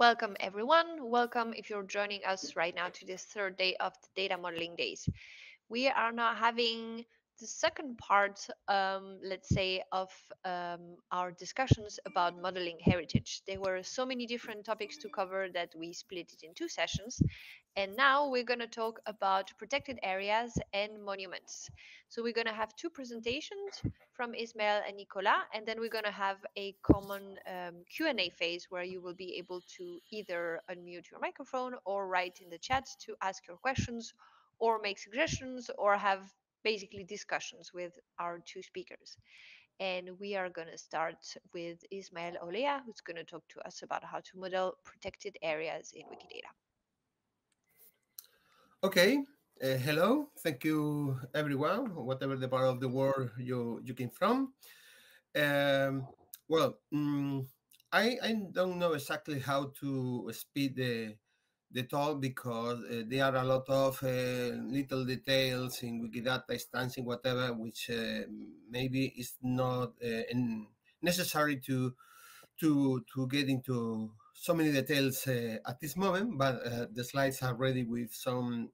Welcome, everyone. Welcome if you're joining us right now to this third day of the Data Modeling Days. We are now having the second part, let's say, of our discussions about modeling heritage. There were so many different topics to cover that we split it in two sessions. And now we're going to talk about protected areas and monuments. So we're going to have two presentations from Ismael and Nicola, and then we're going to have a common Q&A phase where you will be able to either unmute your microphone or write in the chat to ask your questions or make suggestions or have basically discussions with our two speakers. And we are going to start with Ismael Olea, who's going to talk to us about how to model protected areas in Wikidata. Okay. Hello. Thank you, everyone, whatever the part of the world you came from. Um, well, I don't know exactly how to speed the talk because there are a lot of little details in Wikidata instancing, whatever, which maybe is not necessary to get into so many details at this moment, but the slides are ready with some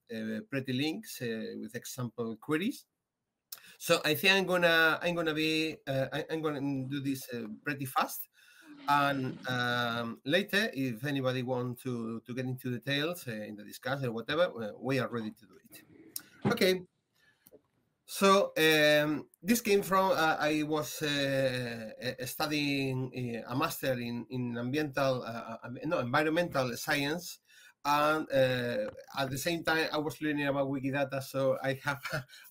pretty links with example queries. So I think I'm gonna do this pretty fast, and later, if anybody wants to get into details in the discussion or whatever, we are ready to do it. Okay. So this came from I was studying a master in environmental science, and at the same time I was learning about Wikidata. So I have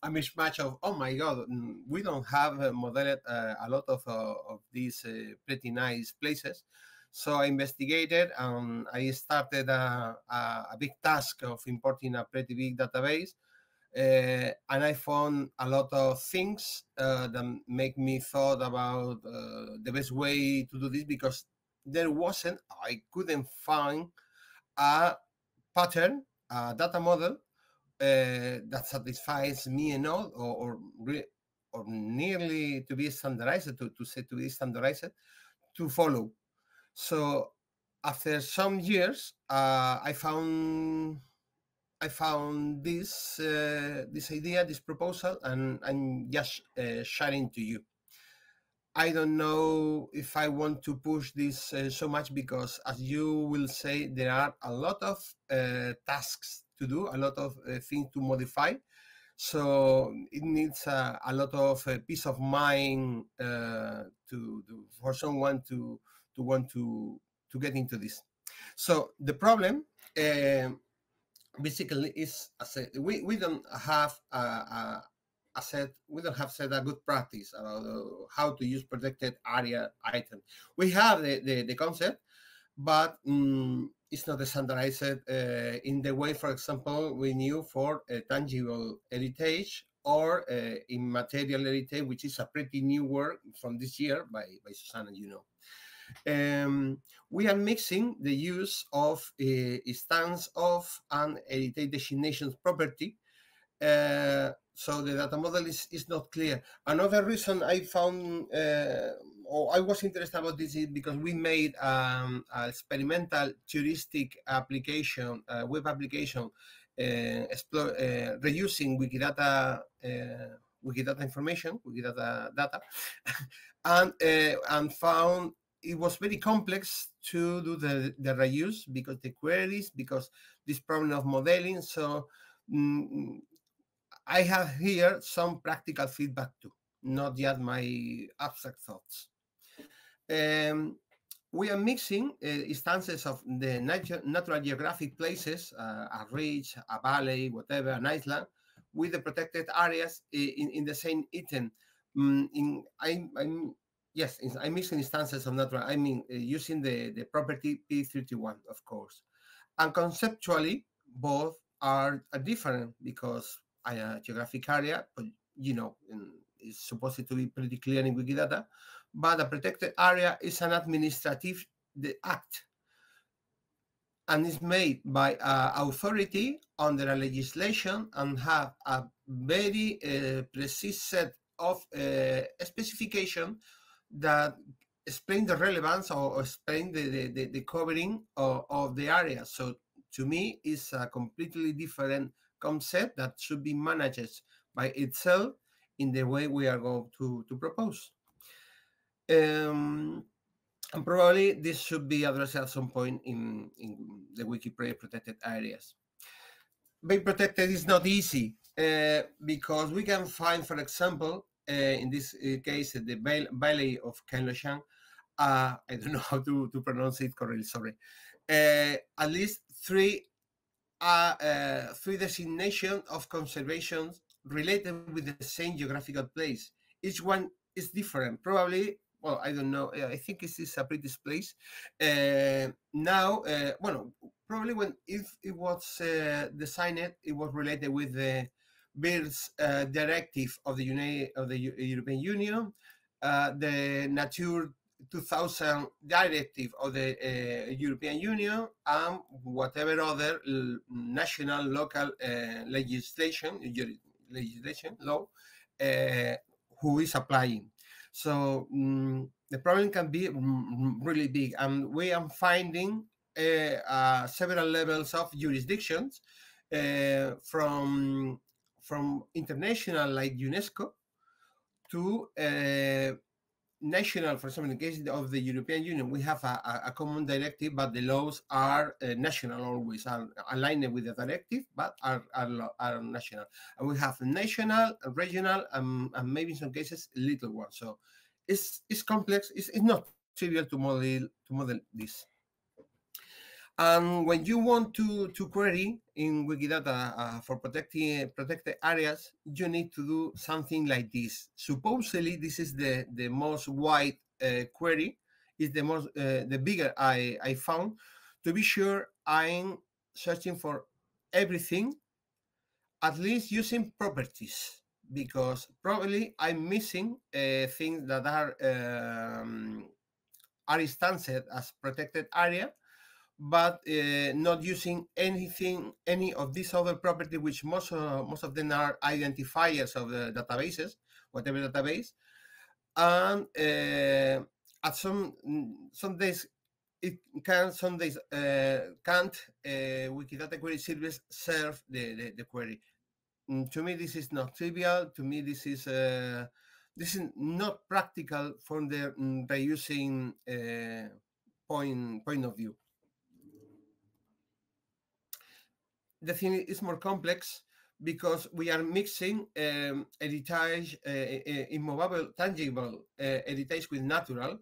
a mismatch of, oh my god, we don't have modeled a lot of these pretty nice places. So I investigated and I started a big task of importing a pretty big database. And I found a lot of things that make me thought about the best way to do this, because I couldn't find a pattern, a data model that satisfies me and all, or nearly to be standardized, to be standardized, to follow. So after some years, I found this idea, this proposal, and I'm just sharing to you. I don't know if I want to push this so much, because, as you will say, there are a lot of tasks to do, a lot of things to modify. So it needs a lot of peace of mind for someone to want to get into this. So the problem. Basically is we don't have we don't have set a good practice about how to use protected area item. We have the concept, but it's not standardized in the way, for example, we knew for tangible heritage or immaterial heritage, which is a pretty new work from this year by Susanna, we are mixing the use of instance of and heritage designations property. So the data model is not clear. Another reason I found, or I was interested about this, is because we made an experimental heuristic application, web application, reusing Wikidata information, Wikidata data, and found it was very complex to do the reuse because the queries, because this problem of modeling. So I have here some practical feedback too, not just my abstract thoughts. We are mixing instances of the natural geographic places, a ridge, a valley, whatever, an island, with the protected areas in the same item. I'm mixing instances of natural. Using the property P31, of course. And conceptually, both are different, because a geographic area, but is supposed to be pretty clear in Wikidata. But a protected area is an administrative act, and is made by authority under a legislation and have a very precise set of specification that explain the relevance or explain the covering of the area. So to me, it's a completely different concept that should be managed by itself in the way we are going to propose. And probably this should be addressed at some point in the Wikipedia protected areas. Being protected is not easy because we can find, for example, in this case, the Valley of Kailoshan. I don't know how to pronounce it correctly, sorry. At least three designations of conservation related with the same geographical place. Each one is different. Probably, well, I don't know. I think this is a British place. Now, well, probably when if it was designed, it was related with the Birds Directive of the European Union, the Nature 2000 directive of the European Union, and whatever other national, local legislation law who is applying. So the problem can be really big, and we are finding several levels of jurisdictions from international like UNESCO to national. For example, in the case of the European Union, we have a common directive, but the laws are national always, are aligned with the directive, but are national. And we have national, regional, and maybe in some cases little ones. So it's complex. It's not trivial to model this. And when you want to query in Wikidata for protected areas, you need to do something like this. Supposedly, this is the most wide query. Is the bigger I found. To be sure, I'm searching for everything, at least using properties, because probably I'm missing things that are instanced as protected area, but not using any of these other properties, which most of them are identifiers of the databases, whatever database. And at some days it can, some days can't. Wikidata query service serve the query. To me, this is not trivial. To me, this is not practical from the reusing point of view. The thing is more complex because we are mixing heritage, immovable, tangible heritage with natural,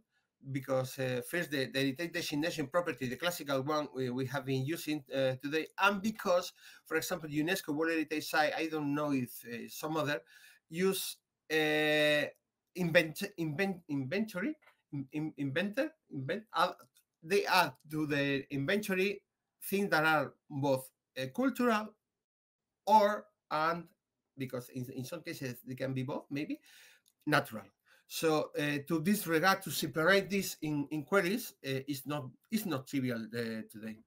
because first the heritage designation property, the classical one we have been using today, and because, for example, UNESCO World Heritage Site, I don't know if some other use inventory, they add to the inventory things that are both cultural or, and because in some cases they can be both, maybe natural. So to disregard, to separate this in queries is not trivial today.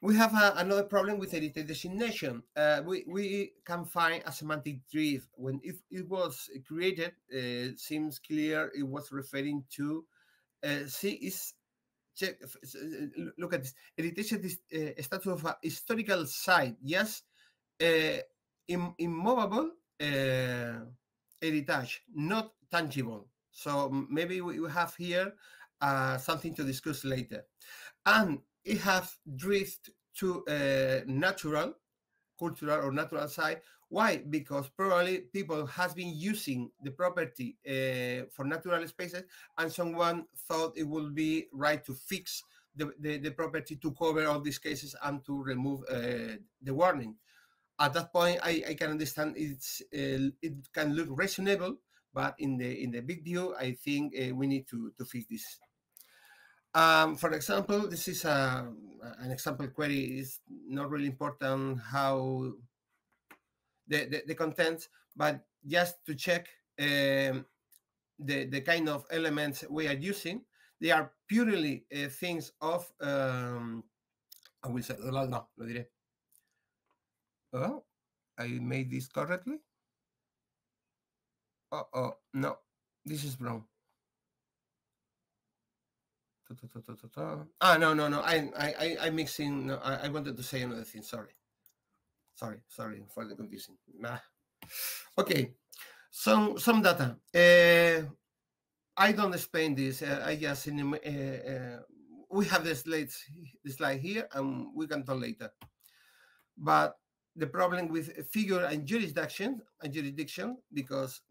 We have another problem with heritage designation. We can find a semantic drift. When it was created, seems clear it was referring to check, look at this heritage status of a historical site. Yes, immovable heritage, not tangible. So maybe we have here something to discuss later. And it have drift to natural, cultural or natural side. Why? Because probably people has been using the property for natural spaces, and someone thought it would be right to fix the property to cover all these cases and to remove the warning. At that point, I can understand it can look reasonable, but in the big view, I think we need to fix this. For example, this is an example query. Is not really important how the content, but just to check the kind of elements we are using. They are purely things of, I will say, no, lo diré. Oh, I made this correctly. Oh, no, this is wrong. No. I'm mixing. No, I wanted to say another thing. Sorry for the confusion. Okay, some data. I don't explain this. I just we have the slide here, and we can talk later. But the problem with figure and jurisdiction, because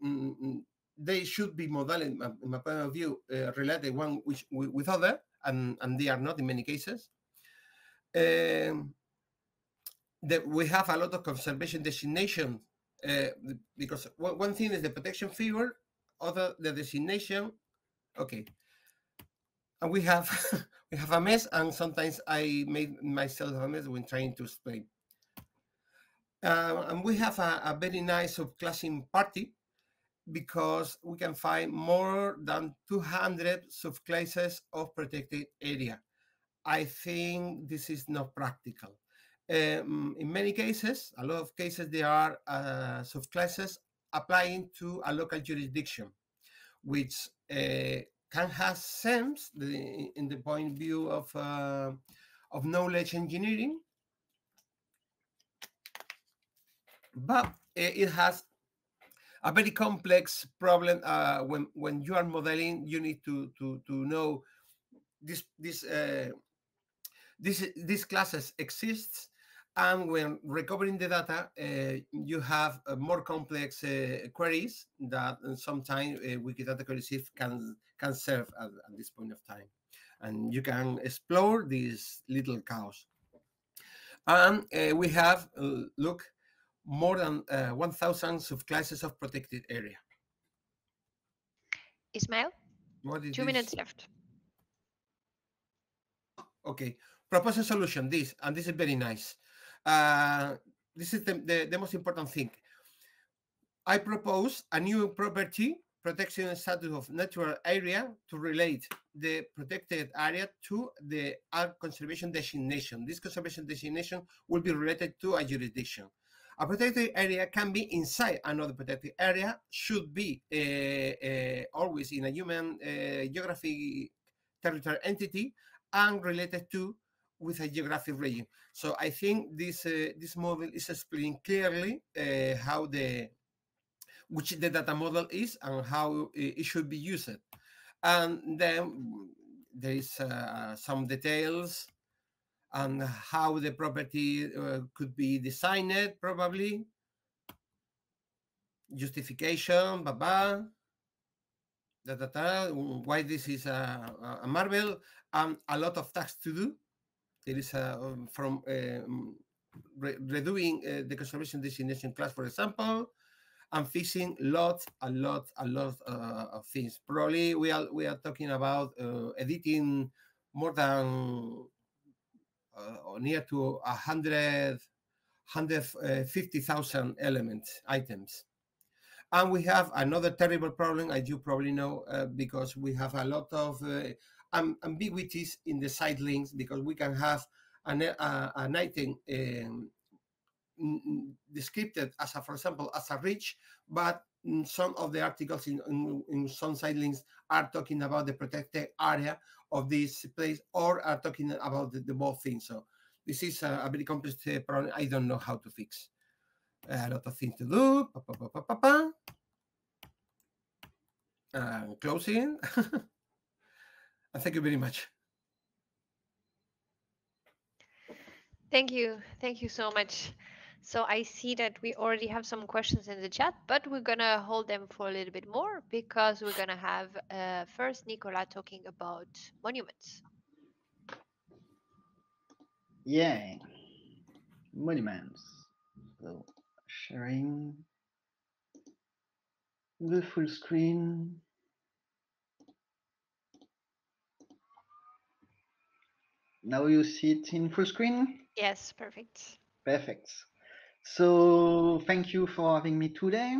they should be model in my point of view, related one with other, and they are not in many cases. We have a lot of conservation designation, because one thing is the protection figure, other the designation. Okay, and we have we have a mess, and sometimes I made myself a mess when trying to explain. And we have a very nice subclassing party, because we can find more than 200 subclasses of protected area. I think this is not practical. In many cases, a lot of cases, there are subclasses applying to a local jurisdiction, which can have sense in the point of view of knowledge engineering, but it has a very complex problem. When you are modeling, you need to know these classes exists, and when recovering the data, you have more complex queries that sometimes Wikidata queries can serve at this point of time, and you can explore these little cows. And we have look more than 1,000 subclasses of protected area. Ismail, What is 2 this? minutes left. Okay, propose a solution. This is very nice. This is the most important thing. I propose a new property, protection status of natural area, to relate the protected area to the conservation designation. This conservation designation will be related to a jurisdiction. A protected area can be inside another protected area, should be always in a human geographic territorial entity, and related to with a geographic region. So I think this model is explaining clearly how which the data model is and how it should be used. And then there is some details on how the property could be designed, probably. Justification, why this is a marvel, and a lot of tasks to do. There is from redoing the conservation designation class, for example, and fixing a lot of things. Probably we are talking about editing more than or near to 150,000 elements, items. And we have another terrible problem, as you probably know, because we have a lot of ambiguities in the side links, because we can have an item described as for example, as a rich, but some of the articles in some side links are talking about the protected area of this place, or are talking about the both things. So this is a very complex problem. I don't know how to fix. A lot of things to do. Closing. And thank you very much. Thank you so much. So I see that we already have some questions in the chat, but we're gonna hold them for a little bit more, because we're gonna have first Nicola talking about monuments. Yeah, monuments. So sharing the full screen. Now you see it in full screen? Yes, perfect. Perfect. So thank you for having me today.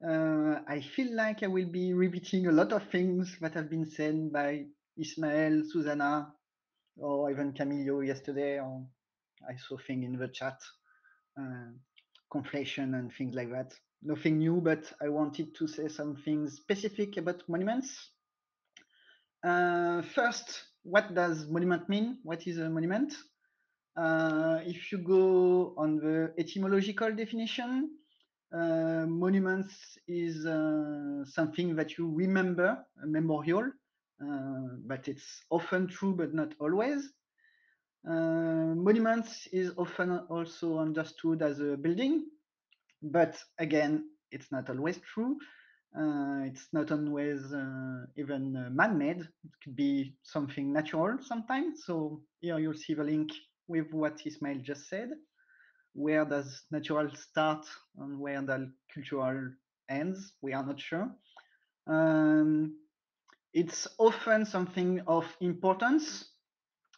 I feel like I will be repeating a lot of things that have been said by Ismael, Susanna, or even Camillo yesterday, or I saw things in the chat, conflation and things like that. Nothing new, but I wanted to say some things specific about monuments. First, what does monument mean? What is a monument? If you go on the etymological definition, monuments is something that you remember, a memorial, but it's often true, but not always. Monuments is often also understood as a building, but again, it's not always true. It's not always even man-made. It could be something natural sometimes. So here you'll see the link with what Ismail just said. Where does natural start and where does cultural ends? We are not sure. It's often something of importance,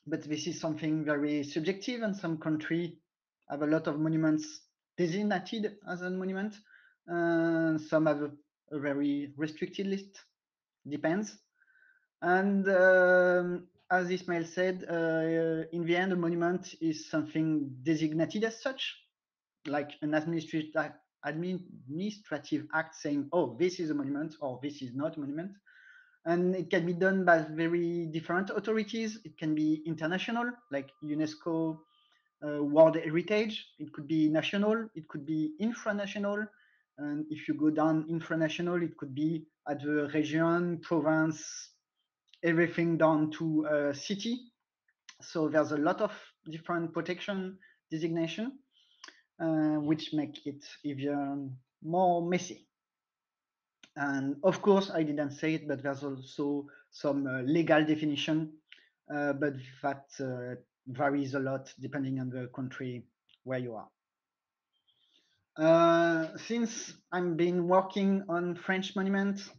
but this is something very subjective, and some countries have a lot of monuments designated as a monument. Some have a very restricted list, depends. And as Ismail said, in the end, a monument is something designated as such, like an administrative act saying, oh, this is a monument or this is not a monument. And it can be done by very different authorities. It can be international, like UNESCO World Heritage. It could be national. It could be infranational. And if you go down infranational, it could be at the region, province, everything down to city. So there's a lot of different protection designation, which make it even more messy. And of course, I didn't say it, but there's also some legal definition, but that varies a lot depending on the country where you are. Since I've been working on French monuments,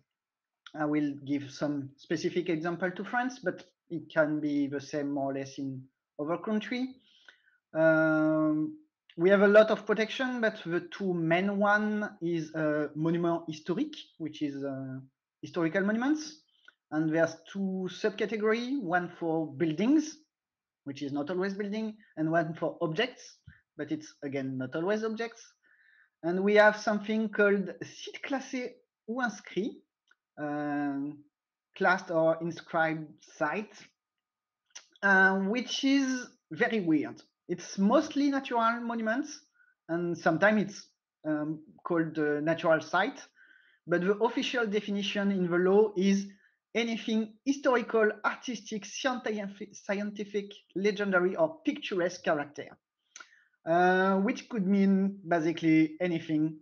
I will give some specific example to France, but it can be the same more or less in other country. We have a lot of protection, but the two main one is monument historique, which is historical monuments. And there's two subcategory, one for buildings, which is not always building, and one for objects, but it's again not always objects. And we have something called site classé ou inscrit, classed or inscribed site, which is very weird. It's mostly natural monuments, and sometimes it's called natural site. But the official definition in the law is anything historical, artistic, scientific, legendary, or picturesque character, which could mean basically anything,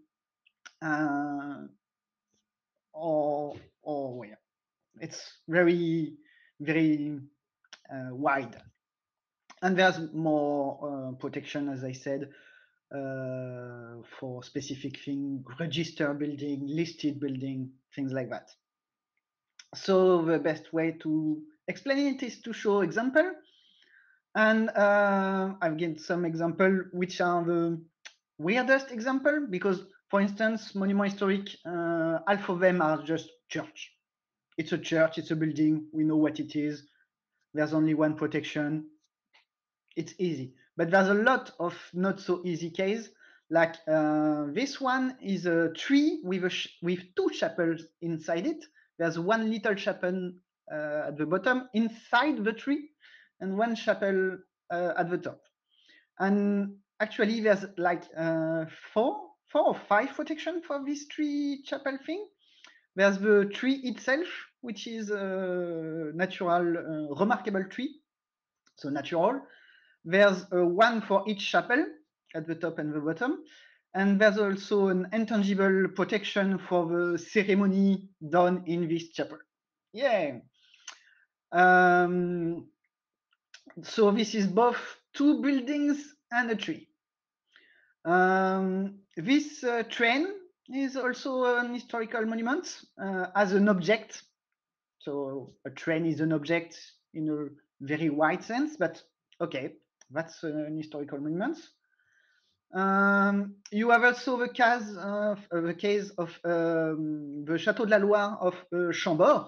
or yeah, it's very wide. And there's more protection, as I said, for specific things, registered building, listed building, things like that. So the best way to explain it is to show example. And I've given some example which are the weirdest example, because for instance, monument historic, half of them are just church. It's a church, it's a building, we know what it is. There's only one protection. It's easy. But there's a lot of not so easy case. Like this one is a tree with two chapels inside it. There's one little chapel at the bottom inside the tree, and one chapel at the top. And actually, there's like four or five protection for this tree chapel thing. There's the tree itself, which is a natural, remarkable tree, so natural. There's one for each chapel at the top and the bottom. And there's also an intangible protection for the ceremony done in this chapel. Yeah. So this is both two buildings and a tree. This train is also an historical monument as an object. So a train is an object in a very wide sense, but okay, that's an historical monument. You have also the case of the Château de la Loire of Chambord.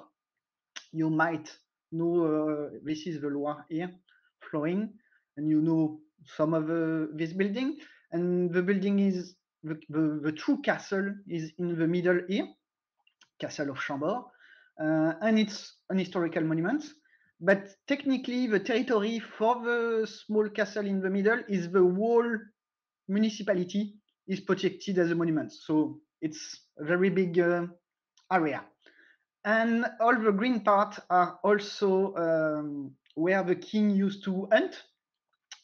You might know this is the Loire here flowing, and you know some of this building. And the building is the true castle is in the middle here, Castle of Chambord. and it's an historical monument. But technically, the territory for the small castle in the middle is the whole municipality is protected as a monument. So it's a very big area. And all the green part are also where the king used to hunt,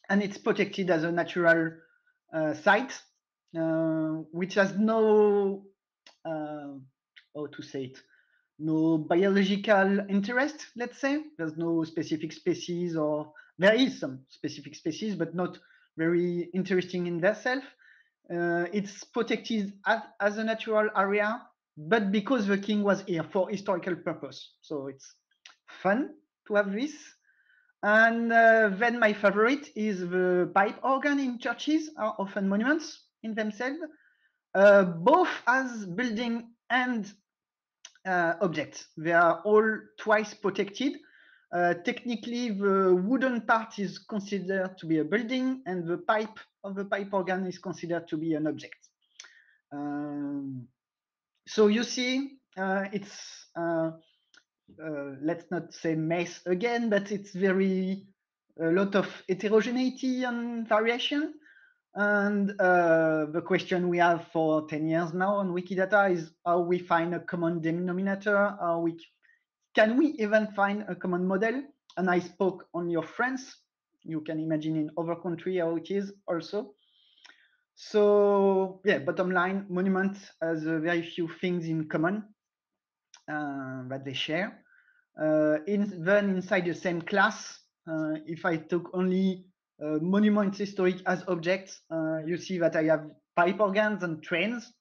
and it's protected as a natural site, which has no, how to say it, no biological interest, let's say. There's no specific species, or there is some specific species, but not very interesting in themselves. It's protected as a natural area, but because the king was here for historical purpose. So it's fun to have this. And then my favorite is the pipe organ in churches are often monuments in themselves, both as building and objects. They are all twice protected. Technically, the wooden part is considered to be a building, and the pipe of the pipe organ is considered to be an object. So you see, it's let's not say mess again, but it's very a lot of heterogeneity and variation. And the question we have for 10 years now on Wikidata is how we find a common denominator, can we even find a common model? And I spoke on your friends. You can imagine in other country how it is also. So yeah, bottom line, Monument has very few things in common that they share. Even inside the same class, if I took only monuments historic as objects, you see that I have pipe organs and trains.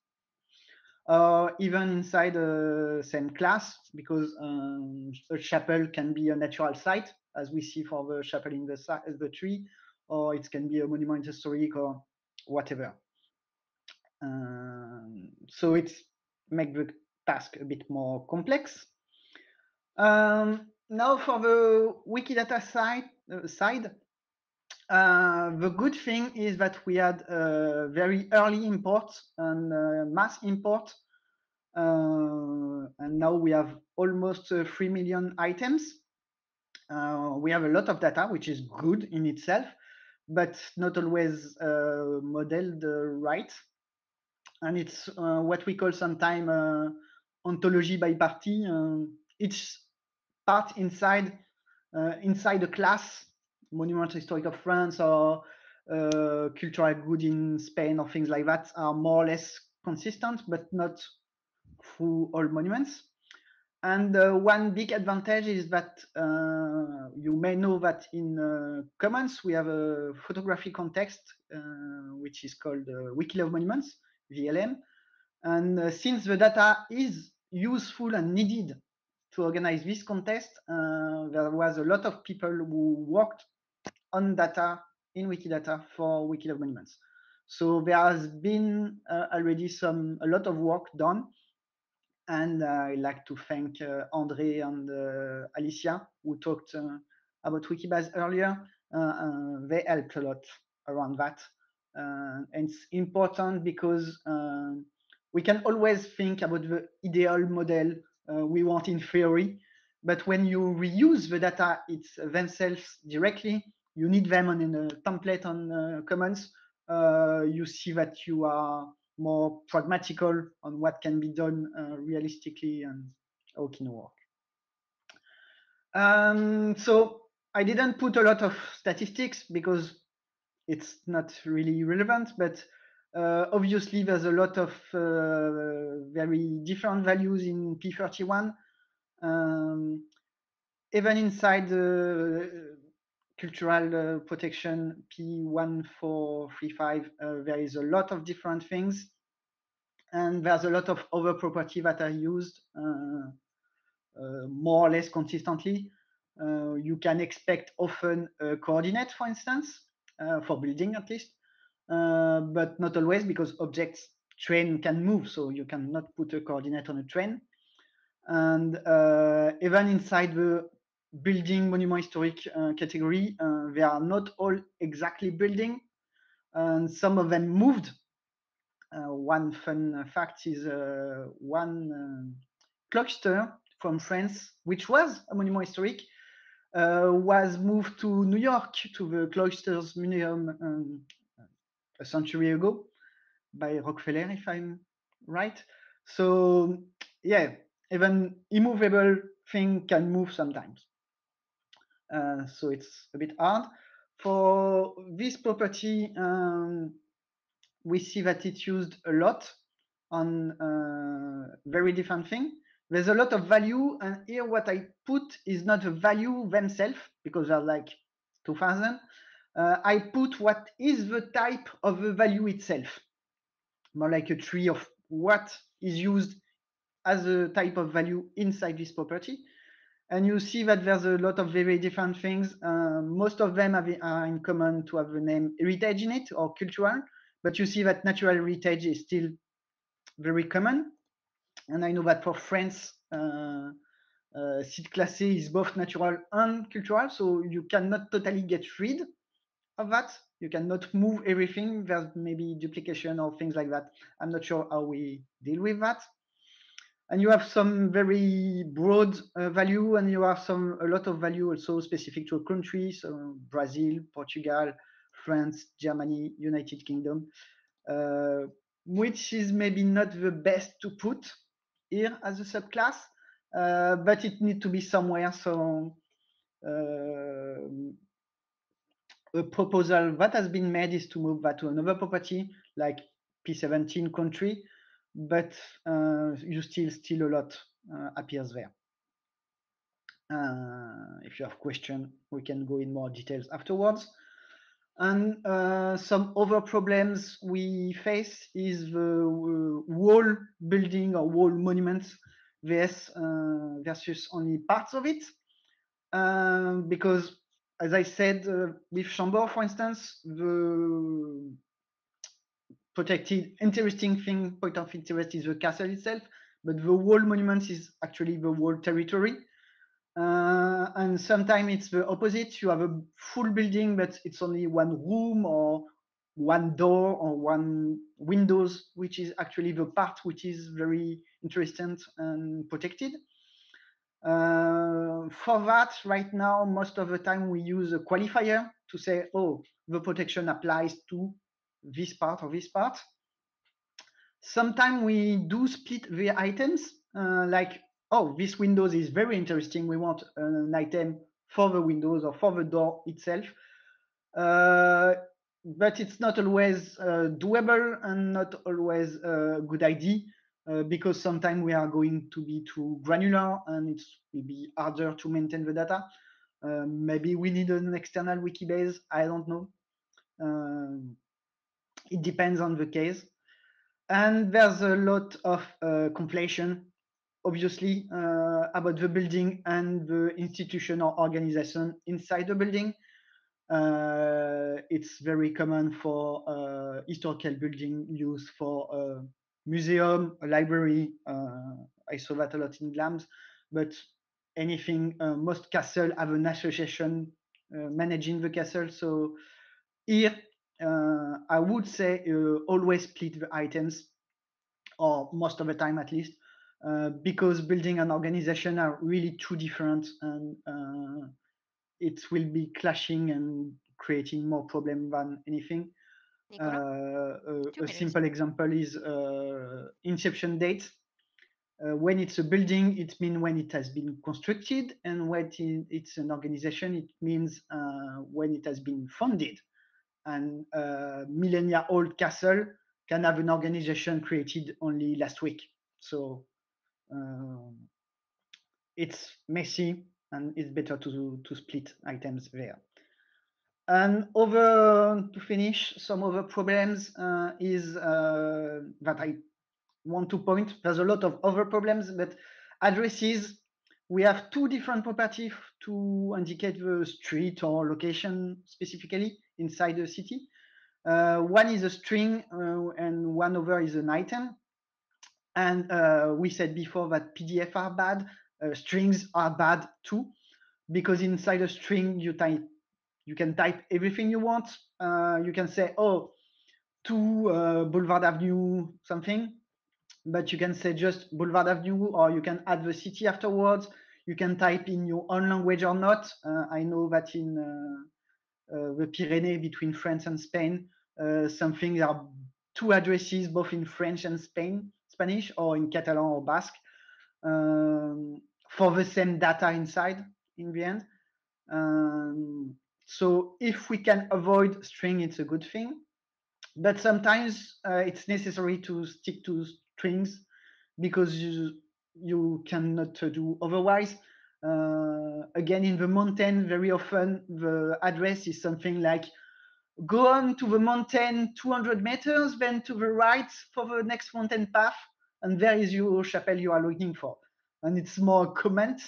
Even inside the same class, because a chapel can be a natural site, as we see for the chapel in the tree, or it can be a monument historic or whatever. So it's make the task a bit more complex. Now for the Wikidata side, the good thing is that we had very early import and mass import, and now we have almost 3 million items. We have a lot of data, which is good in itself, but not always modeled right. And it's what we call sometimes ontology by party. Each part inside a class, Monument Historic of France or cultural good in Spain or things like that, are more or less consistent, but not through all monuments. And one big advantage is that you may know that in Commons we have a photography context, which is called Wikilove Monuments, VLM. And since the data is useful and needed to organize this contest, there was a lot of people who worked on data in Wikidata for Wikilove Monuments. So there has been already a lot of work done. And I'd like to thank Andre and Alicia, who talked about Wikibase earlier. They helped a lot around that. And it's important because we can always think about the ideal model we want in theory, but when you reuse the data themselves directly, you need them in a template on Commons. You see that you are more pragmatical on what can be done realistically and how it can work. So I didn't put a lot of statistics because it's not really relevant, but obviously there's a lot of very different values in P31. Even inside the cultural protection P1435, there is a lot of different things. And there's a lot of other property that are used more or less consistently. You can expect often a coordinate, for instance, for building at least, but not always, because objects train can move, so you cannot put a coordinate on a train. And even inside the building monument historic category, they are not all exactly building, and some of them moved. One fun fact is one cloister from France, which was a monument historic, was moved to New York to the Cloisters Museum a century ago by Rockefeller, if I'm right. So yeah, even immovable thing can move sometimes. So it's a bit hard. For this property, we see that it's used a lot on very different things. There's a lot of value, and here what I put is not the value themselves, because they're like 2000. I put what is the type of the value itself, more like a tree of what is used as a type of value inside this property. And you see that there's a lot of very different things. Most of them are in common to have the name heritage in it or cultural, but you see that natural heritage is still very common. And I know that for France, site classé is both natural and cultural, so you cannot totally get rid of that. You cannot move everything. There's maybe duplication or things like that. I'm not sure how we deal with that. And you have some very broad value, and you have a lot of value also specific to a country. So Brazil, Portugal, France, Germany, United Kingdom, which is maybe not the best to put here as a subclass, but it needs to be somewhere. So a proposal that has been made is to move that to another property like P17 country, but you still a lot appears there. If you have question, we can go in more details afterwards. And some other problems we face is the wall building or wall monuments versus only parts of it. Because as I said, with Chambord, for instance, the protected interesting thing, point of interest is the castle itself, but the wall monuments is actually the wall territory. And sometimes it's the opposite. You have a full building, but it's only one room or one door or one windows, which is actually the part which is very interesting and protected. For that, right now, most of the time we use a qualifier to say, oh, the protection applies to this part or this part. Sometimes we do split the items, like, oh, this windows is very interesting. We want an item for the windows or for the door itself. But it's not always doable and not always a good idea, because sometimes we are going to be too granular and it will be harder to maintain the data. Maybe we need an external Wikibase, I don't know. It depends on the case. And there's a lot of conflation, obviously, about the building and the institution or organization inside the building. It's very common for historical building used for a museum, a library. I saw that a lot in GLAMS, but anything, most castle have an association managing the castle. So here, I would say always split the items, or most of the time at least, because building and organization are really two different, and it will be clashing and creating more problem than anything. A simple example is inception date. When it's a building, it means when it has been constructed, and when it's an organization, it means when it has been founded. And millennia-old castle can have an organization created only last week. So it's messy, and it's better to split items there. And to finish, some other problems is that I want to point. There's a lot of other problems, but addresses, we have two different properties to indicate the street or location specifically inside the city. One is a string and one other is an item. And we said before that PDF are bad, strings are bad too, because inside a string you can type everything you want. You can say, oh, to Boulevard Avenue something, but you can say just Boulevard Avenue, or you can add the city afterwards. You can type in your own language or not. I know that in the Pyrenees between France and Spain, some things are two addresses, both in French and Spanish, or in Catalan or Basque, for the same data inside in the end. So if we can avoid string, it's a good thing. But sometimes it's necessary to stick to strings because you cannot do otherwise. Again, in the mountain, very often the address is something like go on to the mountain 200 meters, then to the right for the next mountain path, and there is your chapel you are looking for. And it's more a comment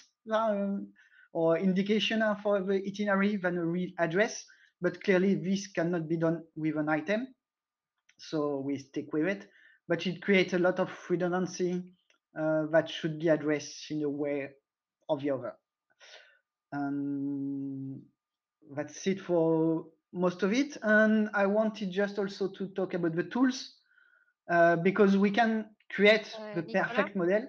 or indication for the itinerary than a real address, but clearly this cannot be done with an item, so we stick with it. But it creates a lot of redundancy that should be addressed in a way or the other. And that's it for most of it. And I wanted just also to talk about the tools because we can create the Nicola? perfect model.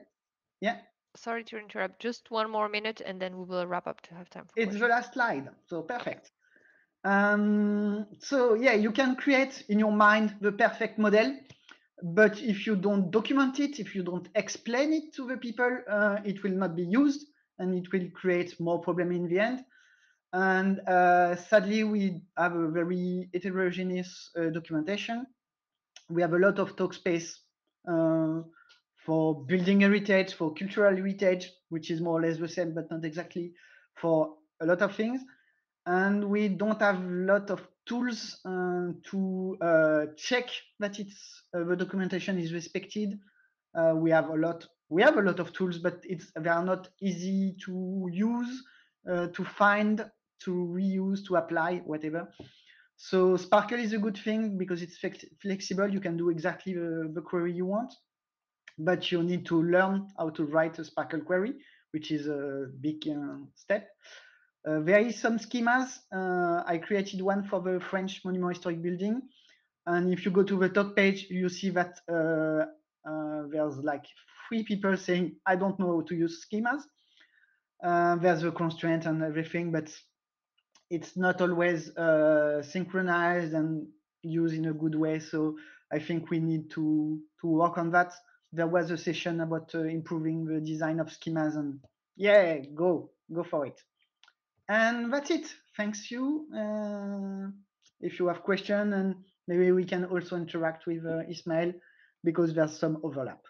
Yeah. Sorry to interrupt. Just one more minute, and then we will wrap up to have time for It's questions. the last slide, so perfect. So yeah, you can create in your mind the perfect model, but if you don't document it, if you don't explain it to the people, it will not be used, and it will create more problem in the end. And sadly, we have a very heterogeneous documentation. We have a lot of talk space for building heritage, for cultural heritage, which is more or less the same, but not exactly for a lot of things. And we don't have a lot of tools to check that it's the documentation is respected. We have a lot of tools, but they are not easy to use, to find, to reuse, to apply, whatever. So Sparkle is a good thing because it's flexible. You can do exactly the query you want, but you need to learn how to write a Sparkle query, which is a big step. There is some schemas. I created one for the French Monument Historic Building. And if you go to the top page, you see that there's like 3 people saying, I don't know how to use schemas. There's a constraint and everything, but it's not always synchronized and used in a good way. So I think we need to work on that. There was a session about improving the design of schemas, and yeah, go for it. And that's it. Thanks you. If you have questions, and maybe we can also interact with Ismael because there's some overlap.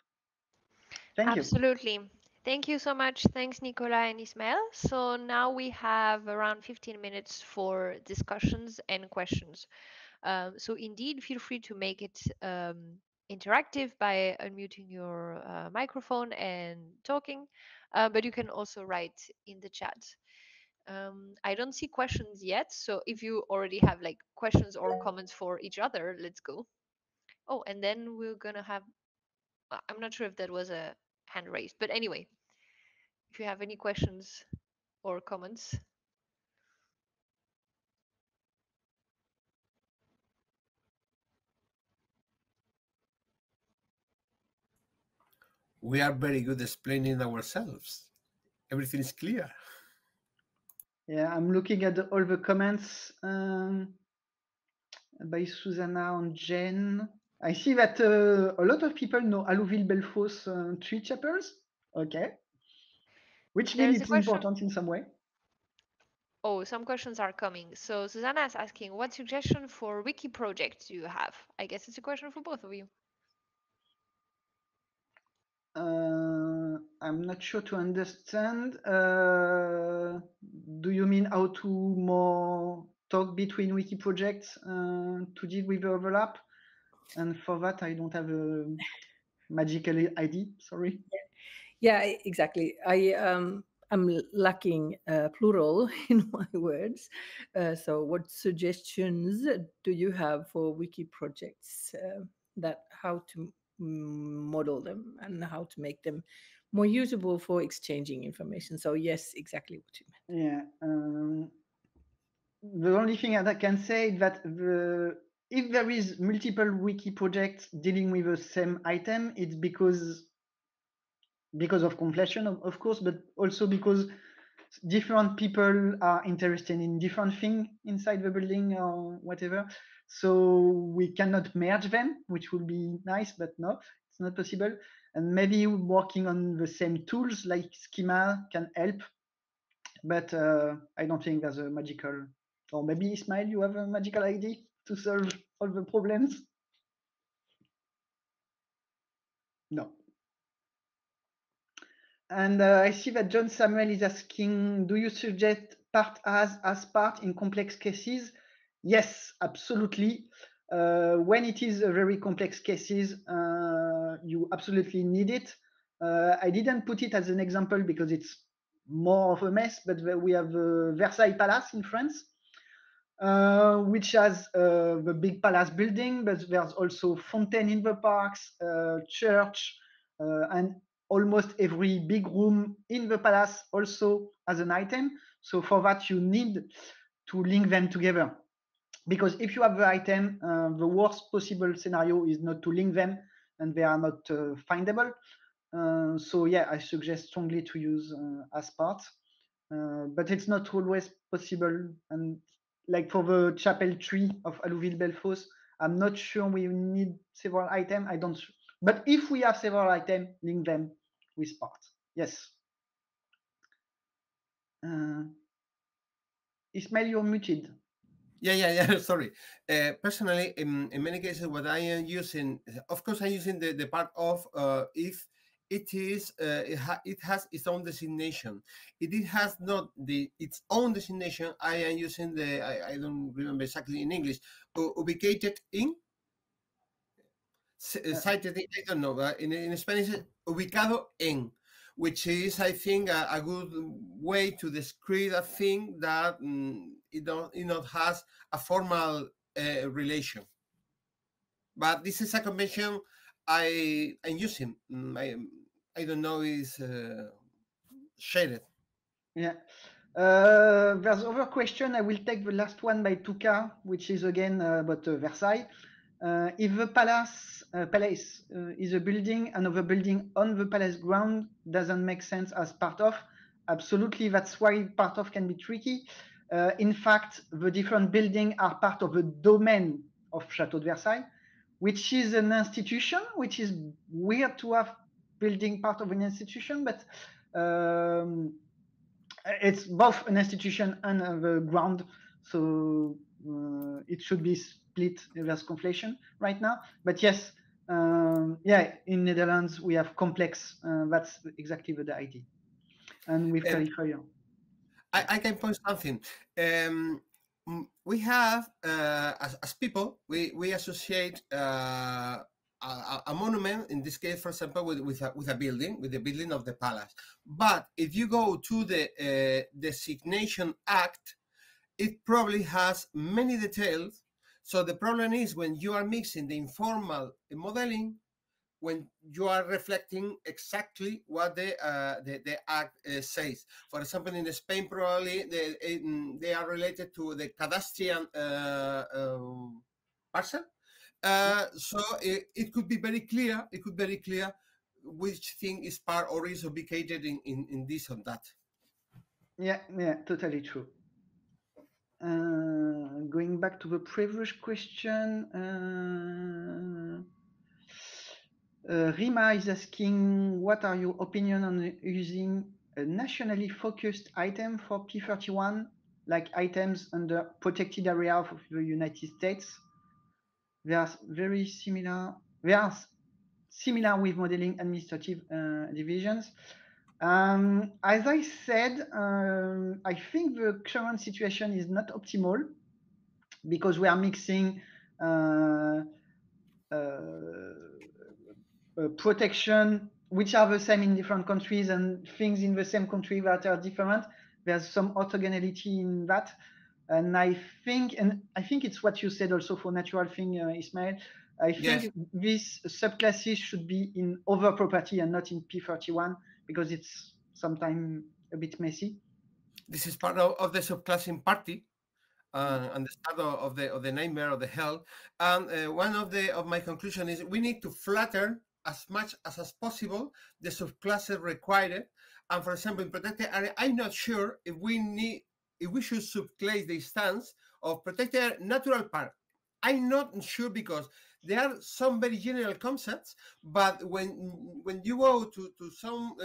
Thank you. Absolutely. Thank you so much. Thanks, Nicola and Ismael. So now we have around 15 minutes for discussions and questions. So indeed, feel free to make it interactive by unmuting your microphone and talking, but you can also write in the chat. I don't see questions yet, so if you already have like questions or comments for each other, let's go. Oh, and then we're gonna have, I'm not sure if that was a hand raised, but anyway, if you have any questions or comments. We are very good explaining ourselves. Everything is clear. Yeah, I'm looking at all the comments by Susanna and Jen. I see that a lot of people know Allouville-Belfos tree chapels. Okay. Which means There's a it's question. important in some way. Oh, some questions are coming. So Susanna is asking, what suggestion for wiki projects do you have? I guess it's a question for both of you. I'm not sure to understand. Do you mean how to more talk between wiki projects to deal with the overlap? And for that, I don't have a magical ID. Sorry. Yeah, exactly. I'm lacking plural in my words. So, what suggestions do you have for wiki projects that how to model them and how to make them more usable for exchanging information? So, yes, exactly what you meant. Yeah. The only thing that I can say is that if there is multiple wiki projects dealing with the same item, it's because of completion, of course, but also because different people are interested in different things inside the building or whatever. So we cannot merge them, which would be nice, but no, it's not possible. And maybe working on the same tools like schema can help, but I don't think there's a magical, or maybe Ismail, you have a magical idea to solve all the problems? No. And I see that John Samuel is asking, do you suggest part as part in complex cases? Yes, absolutely. When it is a very complex cases, you absolutely need it. I didn't put it as an example because it's more of a mess, but we have Versailles Palace in France, which has the big palace building, but there's also fontaine in the parks, church, and almost every big room in the palace also has an item. So for that, you need to link them together. Because if you have the item, the worst possible scenario is not to link them and they are not findable. So yeah, I suggest strongly to use as part, but it's not always possible. And like for the chapel tree of Allouville-Belfos, I'm not sure we need several items. I don't, but if we have several items, link them with parts. Yes. Ismail, you're muted. Yeah. Sorry. Personally, in many cases, what I am using, of course, I'm using the part of if it is it has its own designation. If it has not its own designation, I am using I don't remember exactly in English, ubicated in. Cited, I don't know, but in Spanish, ubicado en, which is, I think, a good way to describe a thing that it not has a formal relation. But this is a convention I'm using. I don't know is shared. Yeah. There's other question. I will take the last one by Tuka, which is again about Versailles. If the palace is a building, another building on the palace ground doesn't make sense as part of. Absolutely, that's why part of can be tricky. In fact, the different buildings are part of the domain of Château de Versailles, which is an institution, which is weird to have building part of an institution, but it's both an institution and the ground, so it should be split. There's conflation right now, but yes, yeah, in Netherlands we have complex. That's exactly the idea, and with clarifier. I can point something. We have as people we associate a monument, in this case, for example, with a building, with the building of the palace. But if you go to the designation act, it probably has many details. So the problem is when you are mixing the informal modeling, when you are reflecting exactly what the act says. For example, in Spain, probably they are related to the cadastrian parcel. So it could be very clear. It could be very clear which thing is part or is ubicated in this or that. Yeah, totally true. Going back to the previous question, Rima is asking, what are your opinion on using a nationally focused item for P31, like items under protected area of the United States? They are very similar. They are similar with modeling administrative divisions. As I said, I think the current situation is not optimal because we are mixing protection, which are the same in different countries, and things in the same country that are different. There's some orthogonality in that. And I think it's what you said also for natural thing, Ismail. I think these subclasses should be in other property and not in P31 because it's sometimes a bit messy. This is part of the subclassing party. and the start of the nightmare of the hell. And one of my conclusion is we need to flatten as much as possible the subclasses required. And for example, in protected area, I'm not sure if we should subclass the stance of protected natural park. I'm not sure because there are some very general concepts, but when you go to some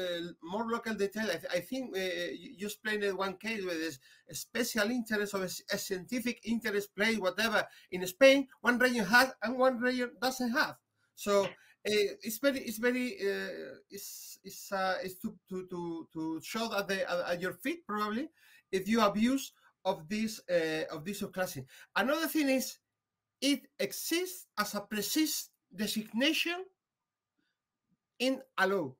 more local detail, I think you explained one case where there's a special interest or a scientific interest place, whatever, in Spain, one region has and one region doesn't have. So it's to show at your feet probably if you abuse of this subclassing. Another thing is it exists as a precise designation in a law.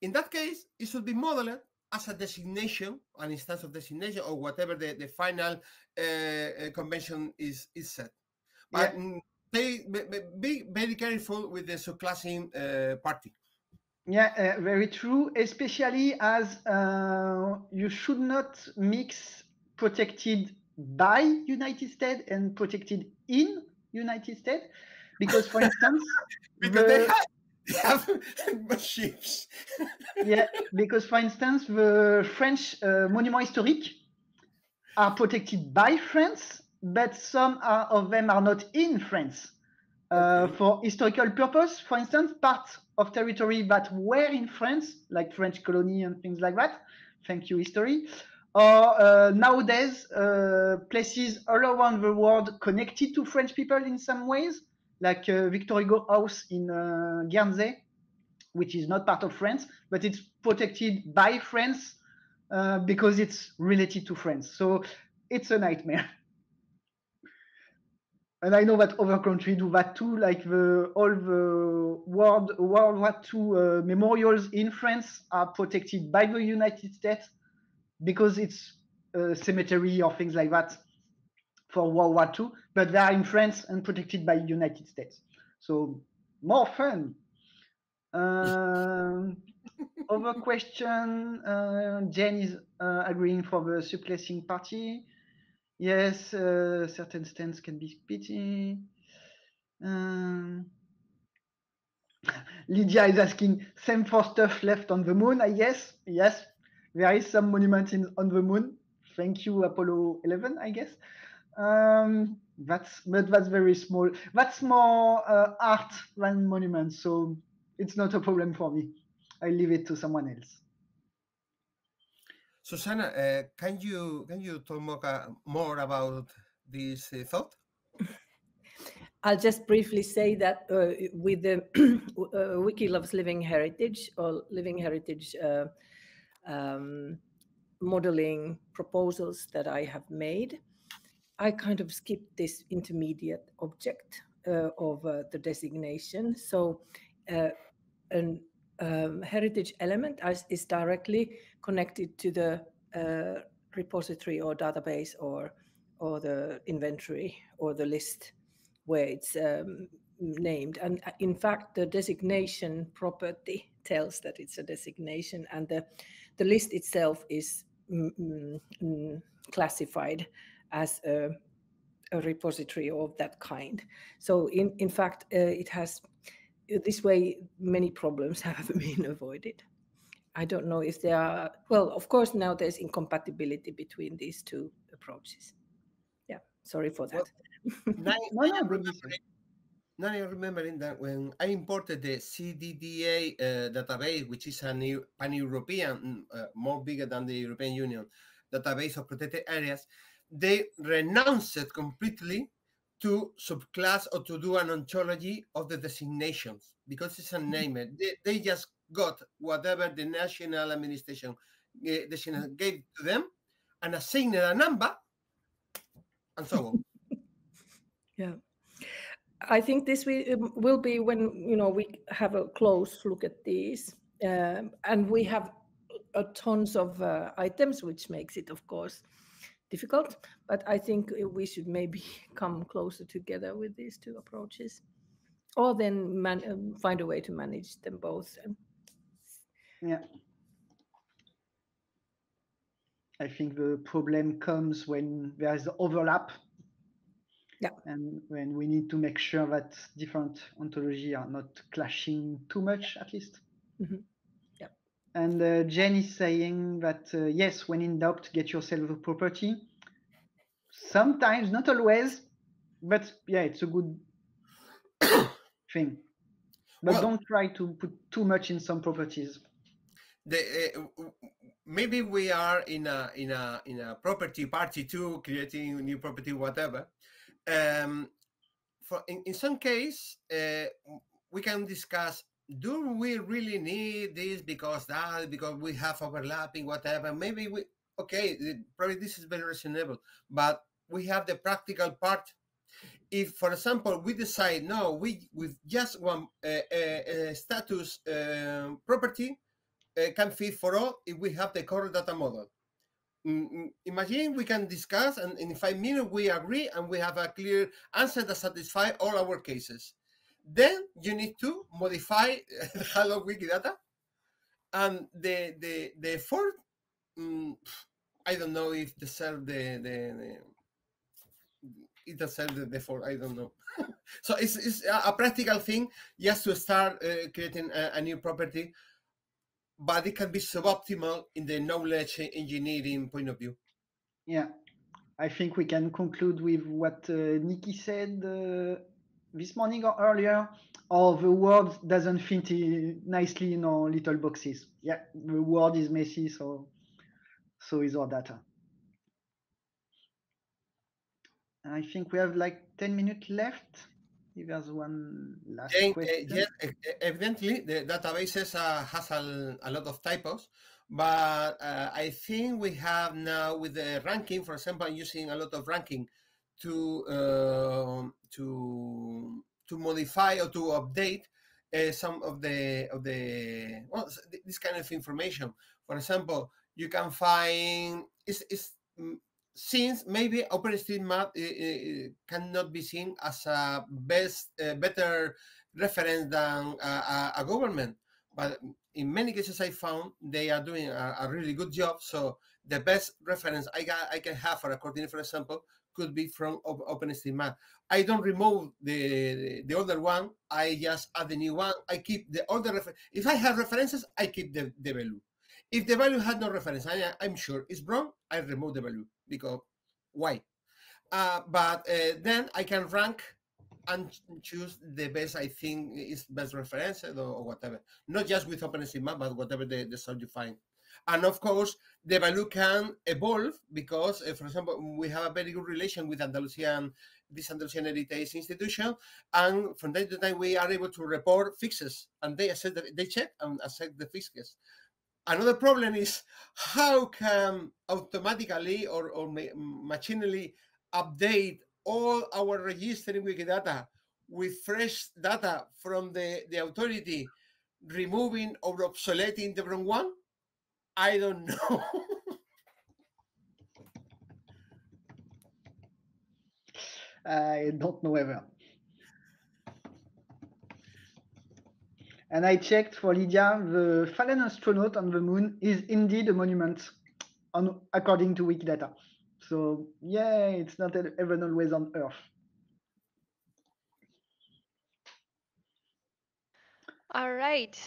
In that case, it should be modeled as a designation, an instance of designation, or whatever the final convention is set. But be very careful with the subclassing party. Yeah, very true. Especially as you should not mix protected by United States and protected in United States, because, for instance, because they have ships. Yeah, because, for instance, the French monuments historiques are protected by France, but some of them are not in France. For historical purpose, for instance, parts of territory that were in France, like French colony and things like that, thank you, history, or nowadays places all around the world connected to French people in some ways, like Victor Hugo House in Guernsey, which is not part of France, but it's protected by France because it's related to France. So it's a nightmare. And I know that other countries do that too, like all the World War II memorials in France are protected by the United States because it's a cemetery or things like that for World War II, but they are in France and protected by United States. So more fun. Other question, Jane is agreeing for the subclassing party. Yes, certain stance can be pity. Lydia is asking, same for stuff left on the moon, I guess. Yes, there is some monument on the moon. Thank you, Apollo 11, I guess. That's very small. That's more art than monument, so it's not a problem for me. I leave it to someone else. Susana, can you talk more about this thought? I'll just briefly say that with the Wiki Loves Living Heritage or Living Heritage modeling proposals that I have made, I kind of skipped this intermediate object of the designation. So an heritage element is directly connected to the repository or database or the inventory or the list where it's named. And in fact, the designation property tells that it's a designation, and the list itself is classified as a repository of that kind. So in fact, it has, this way, many problems have been avoided. I don't know if there are, well, of course, now there's incompatibility between these two approaches. Yeah, sorry for that. Now I'm remembering that when I imported the CDDA database, which is a new pan-European, more bigger than the European Union database of protected areas, they renounced completely to subclass or to do an ontology of the designations because it's a name. They just got whatever the national administration gave to them and assigned a number and so on. Yeah. I think this will be when, you know, we have a close look at these, and we have tons of items, which makes it, of course, difficult. But I think we should maybe come closer together with these two approaches, or then find a way to manage them both. Yeah. I think the problem comes when there is overlap Yeah. And when we need to make sure that different ontology are not clashing too much, at least. Mhm. Yeah. And Jen is saying that yes, when in doubt, get yourself a property. Sometimes, not always, but yeah, it's a good thing. But Well, don't try to put too much in some properties. maybe we are in a property party too, creating new property, whatever. Um, in some case, we can discuss: do we really need this because we have overlapping, whatever? Maybe we okay. Probably this is very reasonable, but we have the practical part. If, for example, we decide no, we with just one status property can fit for all if we have the correct data model. Imagine we can discuss, and in 5 minutes we agree, and we have a clear answer that satisfies all our cases. Then you need to modify Hello Wikidata, and the fourth, I don't know if deserve the it deserves the fourth. I don't know. So it's a practical thing just to start creating a new property, but it can be suboptimal in the knowledge engineering point of view. Yeah, I think we can conclude with what Nikki said this morning or earlier. Oh, the word doesn't fit nicely in our little boxes. Yeah, the word is messy, so is our data. I think we have like 10 minutes left. If there's one last question. Yes, evidently the databases has a lot of typos, but I think we have now with the ranking, for example, using a lot of ranking to modify or to update some of the this kind of information. For example, you can find since maybe OpenStreetMap cannot be seen as a better reference than a government, but in many cases I found they are doing a really good job. So the best reference I can have for a coordinate, for example, could be from OpenStreetMap. I don't remove the older one. I just add the new one. I keep the older reference. If I have references, I keep the value. If the value had no reference, I'm sure it's wrong, I remove the value because why? But then I can rank and choose the best I think is best reference or whatever. Not just with OpenStreetMap, but whatever the source you find. And of course, the value can evolve because, for example, we have a very good relation with this Andalusian Heritage Institution, and from time to time we are able to report fixes, and they check and accept the fixes. Another problem is how can automatically or machinally update all our register in Wikidata with fresh data from the authority, removing or obsoleting the wrong one? I don't know. I don't know ever. And I checked for Lydia, the fallen astronaut on the moon is indeed a monument, according to Wikidata. So yeah, it's not even always on Earth. All right.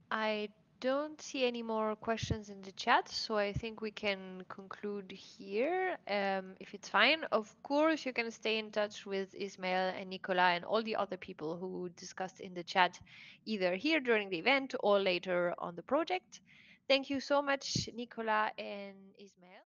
I don't see any more questions in the chat, so I think we can conclude here, if it's fine. Of course, you can stay in touch with Ismail and Nicola and all the other people who discussed in the chat, either here during the event or later on the project. Thank you so much, Nicola and Ismail.